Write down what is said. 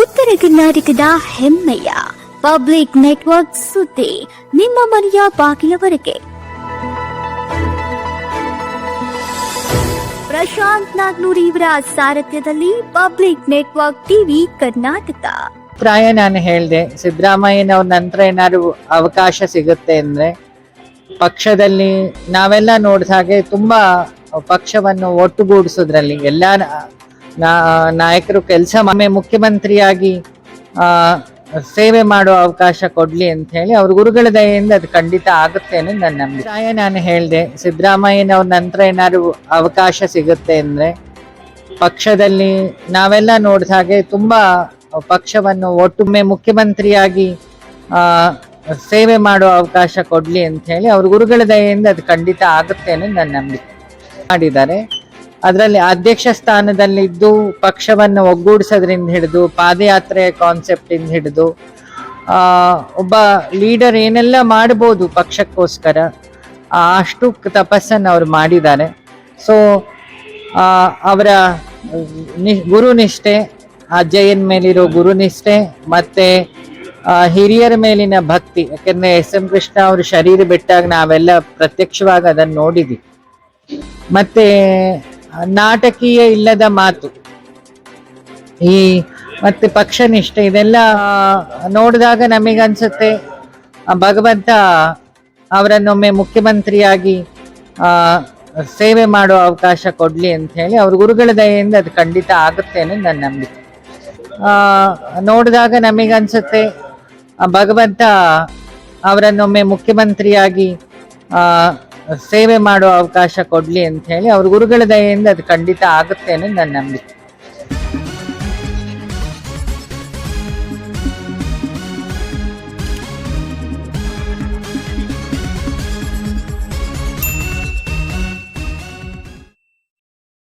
ಉತ್ತರ ಕರ್ನಾಟಕದ ಹೆಮ್ಮೆಯ ಪಬ್ಲಿಕ್ ನೆಟ್ವರ್ಕ್ ಸುದ್ದಿ ನಿಮ್ಮ ಮನೆಯ ಬಾಗಿಲವರೆಗೆ. ಪ್ರಶಾಂತ್ ನಾಗ್ನೂರ್ ಇವರ ಸಾರಥ್ಯದಲ್ಲಿ ಪಬ್ಲಿಕ್ ನೆಟ್ವರ್ಕ್ ಟಿವಿ ಕರ್ನಾಟಕ. ನಾನು ಹೇಳಿದೆ, ಸಿದ್ದರಾಮಯ್ಯನವ್ರ ನಂತರ ಏನಾದ್ರು ಅವಕಾಶ ಸಿಗುತ್ತೆ ಅಂದ್ರೆ ಪಕ್ಷದಲ್ಲಿ ನಾವೆಲ್ಲ ನೋಡಿದ ಹಾಗೆ ತುಂಬಾ ಪಕ್ಷವನ್ನು ಒಟ್ಟುಗೂಡಿಸೋದ್ರಲ್ಲಿ ಎಲ್ಲ ನಾಯಕರು ಕೆಲಸ ಮುಖ್ಯಮಂತ್ರಿಯಾಗಿ ಸೇವೆ ಮಾಡೋ ಅವಕಾಶ ಕೊಡ್ಲಿ ಅಂತ ಹೇಳಿ ಅವ್ರ ಗುರುಗಳ ದಯೆಯಿಂದ ಅದು ಖಂಡಿತ ಆಗುತ್ತೆ ಅನ್ನೋದು ನನ್ನ ನಂಬಿಕೆ. ನಾನು ಹೇಳಿದೆ, ಸಿದ್ದರಾಮಯ್ಯನವ್ರ ನಂತರ ಏನಾದ್ರು ಅವಕಾಶ ಸಿಗುತ್ತೆ ಅಂದ್ರೆ ಪಕ್ಷದಲ್ಲಿ ನಾವೆಲ್ಲ ನೋಡಿದ ಹಾಗೆ ತುಂಬಾ ಪಕ್ಷವನ್ನು ಒಟ್ಟುಮೆ ಮುಖ್ಯಮಂತ್ರಿಯಾಗಿ ಸೇವೆ ಮಾಡೋ ಅವಕಾಶ ಕೊಡ್ಲಿ ಅಂತ ಹೇಳಿ ಅವ್ರ ಗುರುಗಳ ದಯೆಯಿಂದ ಅದು ಖಂಡಿತ ಆಗುತ್ತೆ ಅನ್ನೋದು ನನ್ನ ನಂಬಿಕೆ ಮಾಡಿದ್ದಾರೆ. ಅದರಲ್ಲಿ ಅಧ್ಯಕ್ಷ ಸ್ಥಾನದಲ್ಲಿದ್ದು ಪಕ್ಷವನ್ನು ಒಗ್ಗೂಡಿಸೋದ್ರಿಂದ ಹಿಡಿದು ಪಾದಯಾತ್ರೆ ಕಾನ್ಸೆಪ್ಟ್ ಇಂದ ಹಿಡಿದು ಒಬ್ಬ ಲೀಡರ್ ಏನೆಲ್ಲ ಮಾಡ್ಬೋದು ಪಕ್ಷಕ್ಕೋಸ್ಕರ ಅಷ್ಟು ತಪಸ್ಸನ್ನು ಅವ್ರು ಮಾಡಿದ್ದಾರೆ. ಸೊ ಅವರ ಗುರುನಿಷ್ಠೆ, ಅಜ್ಜಯ್ಯನ ಮೇಲಿರೋ ಗುರುನಿಷ್ಠೆ ಮತ್ತೆ ಹಿರಿಯರ ಮೇಲಿನ ಭಕ್ತಿ, ಯಾಕೆಂದ್ರೆ ಎಸ್.ಎಂ. ಕೃಷ್ಣ ಅವರು ಶರೀರ ಬಿಟ್ಟಾಗ ನಾವೆಲ್ಲ ಪ್ರತ್ಯಕ್ಷವಾಗಿ ಅದನ್ನು ನೋಡಿದ್ವಿ. ಮತ್ತೆ ನಾಟಕೀಯ ಇಲ್ಲದ ಮಾತು, ಮತ್ತೆ ಪಕ್ಷ ನಿಷ್ಠೆ, ಇದೆಲ್ಲ ನೋಡಿದಾಗ ನಮಗನ್ಸುತ್ತೆ ಭಗವಂತ ಅವರನ್ನೊಮ್ಮೆ ಮುಖ್ಯಮಂತ್ರಿಯಾಗಿ ಸೇವೆ ಮಾಡೋ ಅವಕಾಶ ಕೊಡ್ಲಿ ಅಂತ ಹೇಳಿ ಅವ್ರ ಗುರುಗಳ ದಯೆಯಿಂದ ಅದು ಖಂಡಿತ ಆಗುತ್ತೆ ಅನ್ನೋದು ನನ್ನ ನಂಬಿಕೆ. ನೋಡಿದಾಗ ನಮಗನ್ಸುತ್ತೆ ಭಗವಂತ ಅವರನ್ನೊಮ್ಮೆ ಮುಖ್ಯಮಂತ್ರಿಯಾಗಿ ಸೇವೆ ಮಾಡೋ ಅವಕಾಶ ಕೊಡ್ಲಿ ಅಂತ ಹೇಳಿ ಅವ್ರ ಗುರುಗಳ ದಯೆಯಿಂದ ಅದು ಖಂಡಿತ ಆಗುತ್ತೆ ಅನ್ನೋದು ನನ್ನ ನಂಬಿಕೆ.